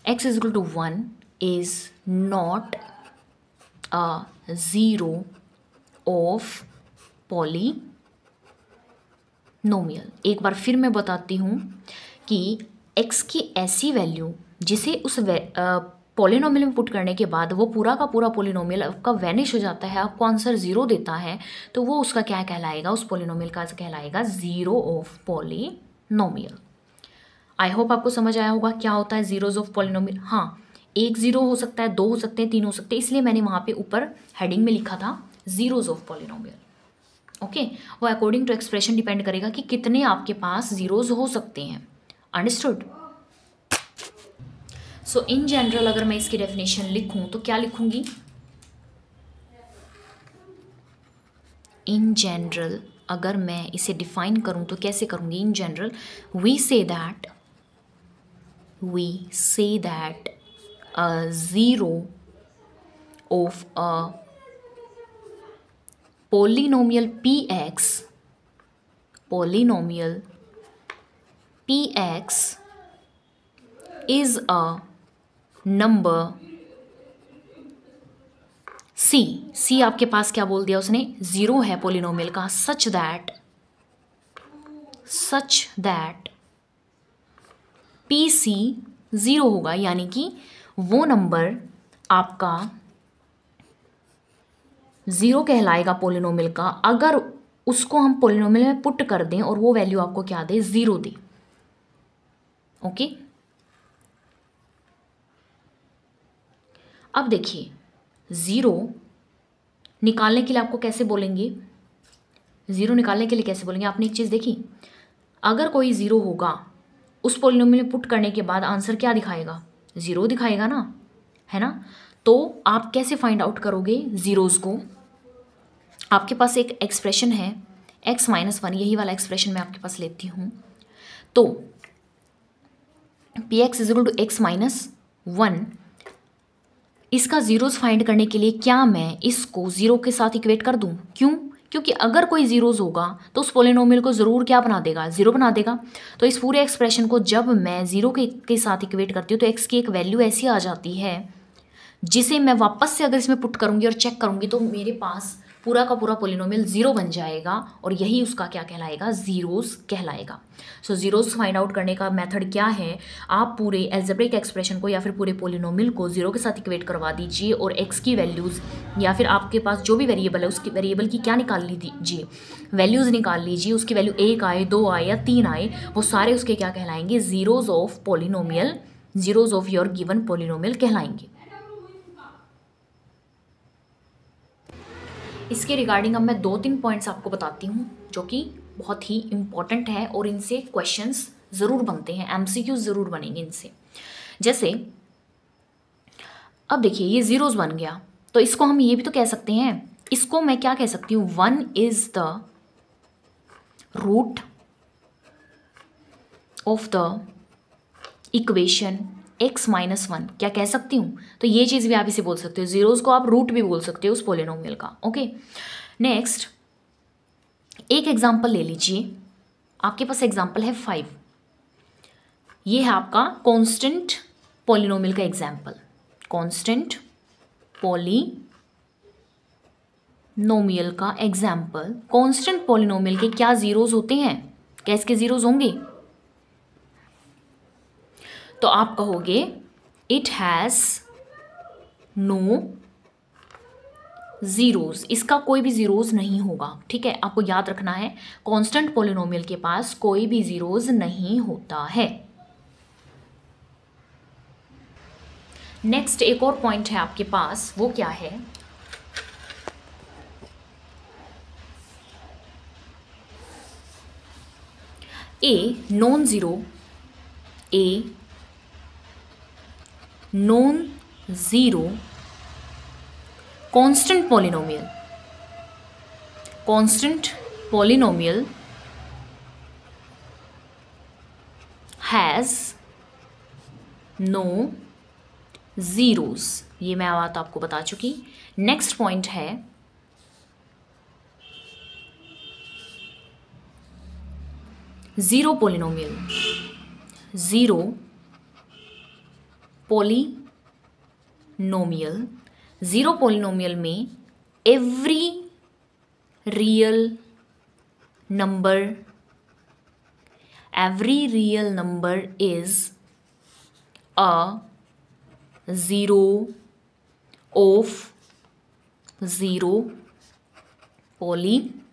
x is equal to 1 is not a zero of polynomial. एक बार फिर मैं बताती हूँ कि x की ऐसी वैल्यू जिसे उस पॉलिनोमियल में पुट करने के बाद वो पूरा का पूरा पॉलिनोमियल आपका वैनिश हो जाता है, आपको आंसर ज़ीरो देता है, तो वो उसका क्या कहलाएगा, उस पॉलिनोमियल का कहलाएगा zero of polynomial. I hope आपको समझ आया होगा क्या होता है ज़ीरोज़ ऑफ पॉलिनोमियल। हाँ, एक ज़ीरो हो सकता है, दो हो सकते हैं, तीन हो सकते हैं, इसलिए मैंने वहाँ पे ऊपर हेडिंग में लिखा था ज़ीरोज़ ऑफ पॉलिनोमियल। ओके, वो अकॉर्डिंग टू एक्सप्रेशन डिपेंड करेगा कि कितने आपके पास ज़ीरोज़ हो सकते हैं। अंडरस्टूड? सो इन जनरल अगर मैं इसकी डेफिनेशन लिखूं तो क्या लिखूंगी? इन जनरल अगर मैं इसे डिफाइन करूं तो कैसे करूंगी? In general we say that a zero of a polynomial px is a number c आपके पास क्या बोल दिया उसने, ज़ीरो है पोलिनोमियल का, सच दैट pc ज़ीरो होगा। यानी कि वो नंबर आपका ज़ीरो कहलाएगा पोलिनोमियल का अगर उसको हम पोलिनोमियल में पुट कर दें और वो वैल्यू आपको क्या दे, ज़ीरो दे। ओके, अब देखिए ज़ीरो निकालने के लिए आपको कैसे बोलेंगे, ज़ीरो निकालने के लिए कैसे बोलेंगे? आपने एक चीज़ देखी, अगर कोई ज़ीरो होगा उस पॉलिनोमियल में पुट करने के बाद आंसर क्या दिखाएगा, ज़ीरो दिखाएगा ना, है ना? तो आप कैसे फाइंड आउट करोगे ज़ीरोज़ को? आपके पास एक एक्सप्रेशन है x माइनस वन, यही वाला एक्सप्रेशन मैं आपके पास लेती हूँ। तो P X is equal to X minus one, इसका ज़ीरोज़ फाइंड करने के लिए क्या मैं इसको ज़ीरो के साथ इक्वेट कर दूँ? क्यों? क्योंकि अगर कोई ज़ीरोज़ होगा तो उस पोलिनोमियल को ज़रूर क्या बना देगा, ज़ीरो बना देगा। तो इस पूरे एक्सप्रेशन को जब मैं ज़ीरो के साथ इक्वेट करती हूँ तो x की एक वैल्यू ऐसी आ जाती है जिसे मैं वापस से अगर इसमें पुट करूँगी और चेक करूँगी तो मेरे पास पूरा का पूरा पोलिनोमियल ज़ीरो बन जाएगा और यही उसका क्या कहलाएगा, ज़ीरोज़ कहलाएगा। सो ज़ीरोज़ फाइंड आउट करने का मेथड क्या है, आप पूरे एल्जेब्रिक एक्सप्रेशन को या फिर पूरे पोलिनोमियल को ज़ीरो के साथ इक्वेट करवा दीजिए और x की वैल्यूज़ या फिर आपके पास जो भी वेरिएबल है उसकी वेरिएबल की क्या निकाल लीजिए, वैल्यूज़ निकाल लीजिए। उसकी वैल्यू एक आए, दो आए या तीन आए, वो सारे उसके क्या कहलाएंगे, zeros of polynomial, zeros of your given polynomial कहलाएंगे। इसके रिगार्डिंग अब मैं दो तीन पॉइंट्स आपको बताती हूँ जो कि बहुत ही इम्पॉर्टेंट है और इनसे क्वेश्चंस ज़रूर बनते हैं, एमसीक्यूज ज़रूर बनेंगे इनसे। जैसे अब देखिए ये ज़ीरोज़ बन गया तो इसको हम ये भी तो कह सकते हैं, इसको मैं क्या कह सकती हूँ, one is the root of the equation x minus one, क्या कह सकती हूँ? तो ये चीज़ भी आप इसे बोल सकते हो, ज़ीरोज़ को आप रूट भी बोल सकते हो उस पोलिनोमियल का। ओके, नेक्स्ट एक एग्जांपल ले लीजिए, आपके पास एग्जांपल है 5, ये है आपका कांस्टेंट पोलिनोमियल का एग्जांपल। कांस्टेंट पोलिनोमियल का एग्जांपल, कांस्टेंट पोलिनोमियल के क्या ज़ीरोज़ होते हैं, क्या इसके ज़ीरोज़ होंगे? तो आप कहोगे इट हैज़ नो ज़ीरोज़, इसका कोई भी ज़ीरोज़ नहीं होगा। ठीक है, आपको याद रखना है कांस्टेंट पोलिनोमियल के पास कोई भी ज़ीरोज़ नहीं होता है। नेक्स्ट एक और पॉइंट है आपके पास, वो क्या है, a non zero constant polynomial has no zeros, ये मैं बात आपको बता चुकी। नेक्स्ट पॉइंट है zero polynomial. Zero polynomial, zero polynomial में every real number is a zero of zero polynomial.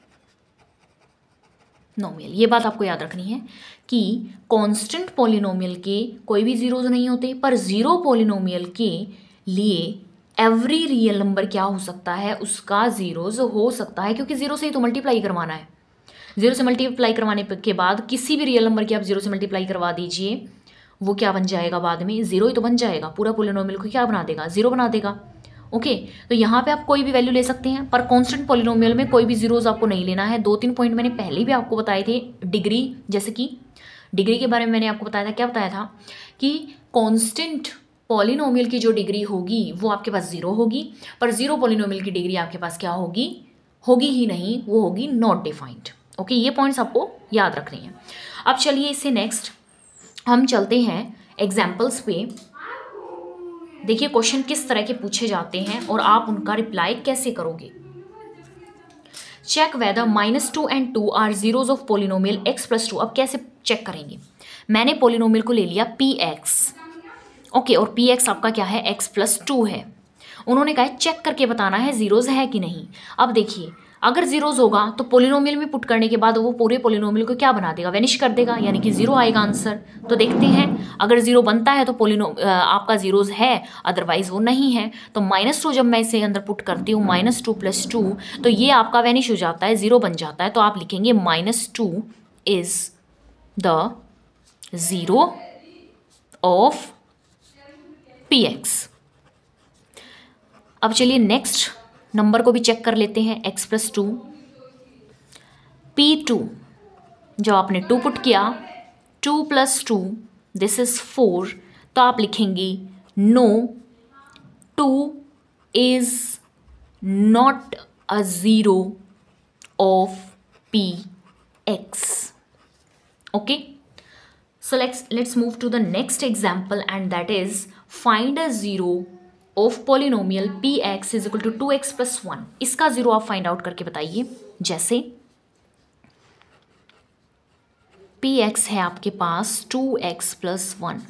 ये बात आपको याद रखनी है कि कांस्टेंट पोलिनोमियल के कोई भी जीरोज नहीं होते, पर जीरो पोलिनोमियल के लिए एवरी रियल नंबर क्या हो सकता है, उसका जीरोज हो सकता है, क्योंकि जीरो से ही तो मल्टीप्लाई करवाना है। जीरो से मल्टीप्लाई करवाने के बाद किसी भी रियल नंबर की आप जीरो से मल्टीप्लाई करवा दीजिए, वो क्या बन जाएगा, बाद में जीरो ही तो बन जाएगा। पूरा पोलिनोमियल को क्या बना देगा, जीरो बना देगा। ओके, तो यहाँ पे आप कोई भी वैल्यू ले सकते हैं, पर कांस्टेंट पोलिनोमियल में कोई भी जीरोज आपको नहीं लेना है। 2-3 पॉइंट मैंने पहले भी आपको बताए थे। डिग्री, जैसे कि डिग्री के बारे में मैंने आपको बताया था, क्या बताया था कि कांस्टेंट पोलिनोमियल की जो डिग्री होगी वो आपके पास जीरो होगी, पर जीरो पोलिनोमियल की डिग्री आपके पास क्या होगी, होगी ही नहीं, वो होगी नॉट डिफाइंड। ओके, ये पॉइंट्स आपको याद रखने हैं। अब चलिए इससे नेक्स्ट हम चलते हैं एग्जाम्पल्स पे। देखिए क्वेश्चन किस तरह के पूछे जाते हैं और आप उनका रिप्लाई कैसे करोगे। Check whether -2 and 2 are zeros of polynomial x+2। अब कैसे चेक करेंगे, मैंने पोलिनोमियल को ले लिया px, ओके, और px आपका क्या है, x+2 है। उन्होंने कहा चेक करके बताना है जीरोज है कि नहीं। अब देखिए अगर जीरोज होगा तो पोलिनोमियल में पुट करने के बाद वो पूरे पोलिनोमियल को क्या बना देगा, वेनिश कर देगा, यानी कि जीरो आएगा आंसर। तो देखते हैं अगर जीरो बनता है तो आपका जीरोज है, अदरवाइज वो नहीं है। तो -2 जब मैं इसे अंदर पुट करती हूँ, -2 + 2, तो ये आपका वेनिश हो जाता है, जीरो बन जाता है। तो आप लिखेंगे -2 is the zero of px। अब चलिए नेक्स्ट नंबर को भी चेक कर लेते हैं, x+2। p2 जो आपने 2 पुट किया, 2 + 2 दिस इज 4, तो आप लिखेंगे no 2 is not a zero of px। Okay, so let's move to the next example, and that is find a zero of polynomial px is equal to 2x + 1। इसका जीरो आप फाइंड आउट करके बताइए। जैसे px है आपके पास 2x + 1।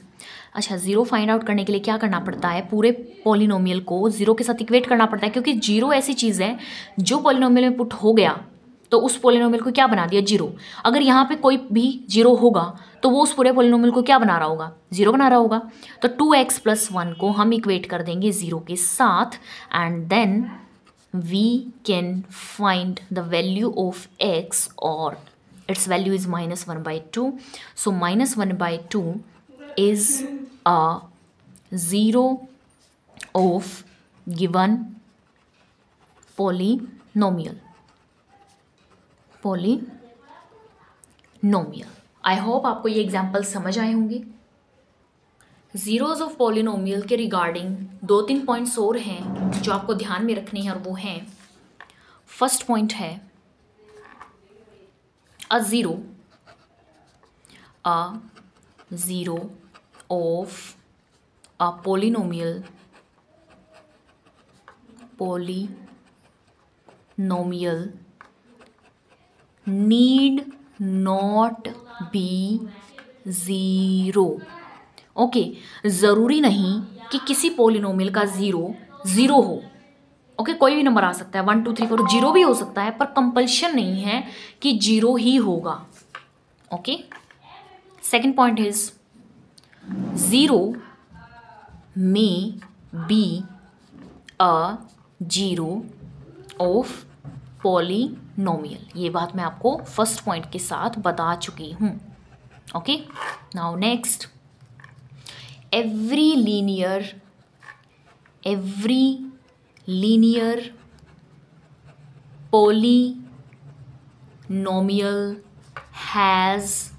अच्छा, जीरो फाइंड आउट करने के लिए क्या करना पड़ता है, पूरे पोलिनोमियल को जीरो के साथ इक्वेट करना पड़ता है, क्योंकि जीरो ऐसी चीज़ है जो पोलिनोमियल में पुट हो गया तो उस पोलिनोमियल को क्या बना दिया, जीरो। अगर यहाँ पे कोई भी जीरो होगा तो वो उस पूरे पोलिनोमियल को क्या बना रहा होगा, जीरो बना रहा होगा। तो 2x + 1 को हम इक्वेट कर देंगे जीरो के साथ, and then we can find the value of x, और its value is -1/2। So -1/2 is a zero of given polynomial. I hope आपको ये एग्जाम्पल समझ आए होंगे। जीरोज ऑफ पोलिनोमियल के रिगार्डिंग 2-3 पॉइंट्स और हैं जो आपको ध्यान में रखने हैं, और वो हैं, फर्स्ट पॉइंट है अ zero of a polynomial need not be zero. Okay, ज़रूरी नहीं कि किसी पोलिनोमियल का ज़ीरो हो। ओके, कोई भी नंबर आ सकता है, 1 2 3 4 जीरो भी हो सकता है, पर कंपल्शन नहीं है कि जीरो ही होगा। Okay, second point is zero may be a zero of polynomial. ये बात मैं आपको फर्स्ट पॉइंट के साथ बता चुकी हूँ। Okay, now next, every linear polynomial has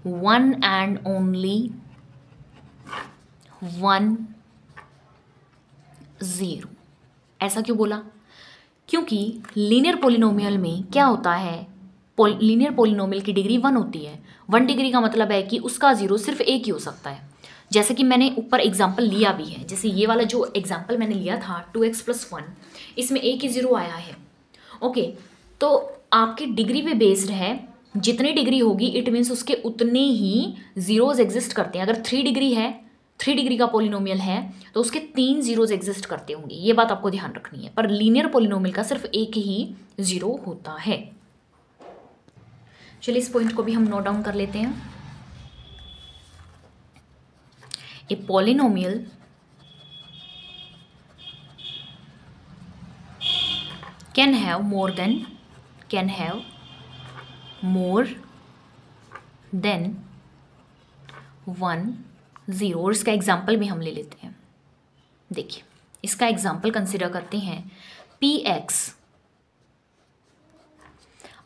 one and only one 0। ऐसा क्यों बोला? क्योंकि लीनियर पोलिनोमियल में क्या होता है, लीनियर पोलिनोमियल की डिग्री 1 होती है। 1 डिग्री का मतलब है कि उसका 0 सिर्फ एक ही हो सकता है। जैसे कि मैंने ऊपर एग्जाम्पल लिया भी है, जैसे ये वाला जो एग्जाम्पल मैंने लिया था 2x + 1, इसमें एक ही 0 आया है। ओके, तो आपकी डिग्री पे बेस्ड है, जितनी डिग्री होगी इट मीन्स उसके उतने ही जीरोज एग्जिस्ट करते हैं। अगर 3 डिग्री है, 3 डिग्री का पोलिनोमियल है तो उसके 3 जीरोज एग्जिस्ट करते होंगे, ये बात आपको ध्यान रखनी है। पर लीनियर पोलिनोमियल का सिर्फ एक ही 0 होता है। चलिए इस पॉइंट को भी हम नोट डाउन कर लेते हैं। ए polynomial can have more than 1 0। और इसका एग्जाम्पल भी हम ले लेते हैं। देखिए इसका एग्जाम्पल कंसिडर करते हैं। px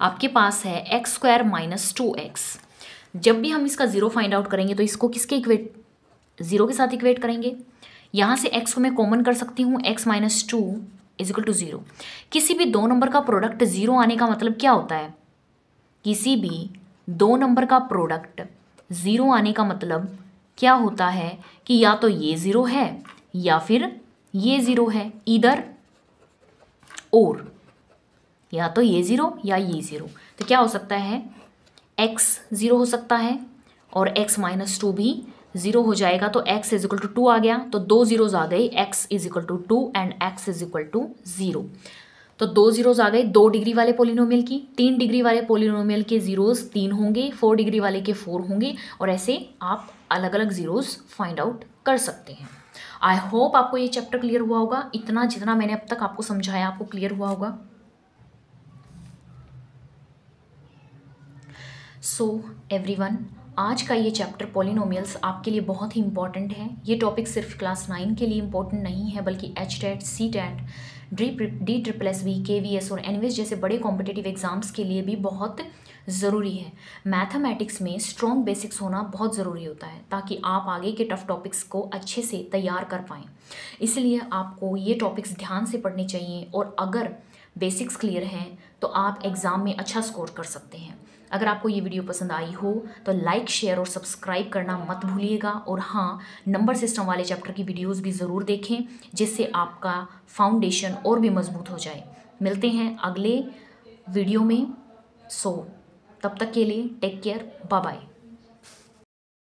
आपके पास है x² - 2x। जब भी हम इसका 0 फाइंड आउट करेंगे तो इसको किसके इक्वेट, 0 के साथ इक्वेट करेंगे। यहाँ से x को मैं कॉमन कर सकती हूँ, x - 2 = 0। किसी भी दो नंबर का प्रोडक्ट 0 आने का मतलब क्या होता है? किसी भी दो नंबर का प्रोडक्ट 0 आने का मतलब क्या होता है कि या तो ये 0 है या फिर ये 0 है, इधर और, या तो ये 0 या ये 0। तो क्या हो सकता है, x 0 हो सकता है और x - 2 भी 0 हो जाएगा। तो x = 2 आ गया, तो 2 zeros आ गए, x = 2 एंड x = 0। तो 2 zeros आ गए 2 डिग्री वाले पोलिनोमियल की। 3 डिग्री वाले पोलिनोमियल के जीरोस 3 होंगे, 4 डिग्री वाले के 4 होंगे, और ऐसे आप अलग अलग जीरोस फाइंड आउट कर सकते हैं। आई होप आपको ये चैप्टर क्लियर हुआ होगा। इतना जितना मैंने अब तक आपको समझाया आपको क्लियर हुआ होगा। सो एवरीवन, आज का ये चैप्टर पॉलिनोमियल्स आपके लिए बहुत ही इंपॉर्टेंट है। ये टॉपिक सिर्फ क्लास 9 के लिए इंपॉर्टेंट नहीं है, बल्कि HTET, CTET, DSSB, KVS और NVS जैसे बड़े कॉम्पिटिटिव एग्जाम्स के लिए भी बहुत ज़रूरी है। मैथमेटिक्स में स्ट्रॉन्ग बेसिक्स होना बहुत ज़रूरी होता है ताकि आप आगे के टफ टॉपिक्स को अच्छे से तैयार कर पाएँ। इसलिए आपको ये टॉपिक्स ध्यान से पढ़ने चाहिए, और अगर बेसिक्स क्लियर हैं तो आप एग्ज़ाम में अच्छा स्कोर कर सकते हैं। अगर आपको ये वीडियो पसंद आई हो तो लाइक, शेयर और सब्सक्राइब करना मत भूलिएगा। और हाँ, नंबर सिस्टम वाले चैप्टर की वीडियोस भी ज़रूर देखें, जिससे आपका फाउंडेशन और भी मजबूत हो जाए। मिलते हैं अगले वीडियो में। सो तब तक के लिए टेक केयर, बाय बाय।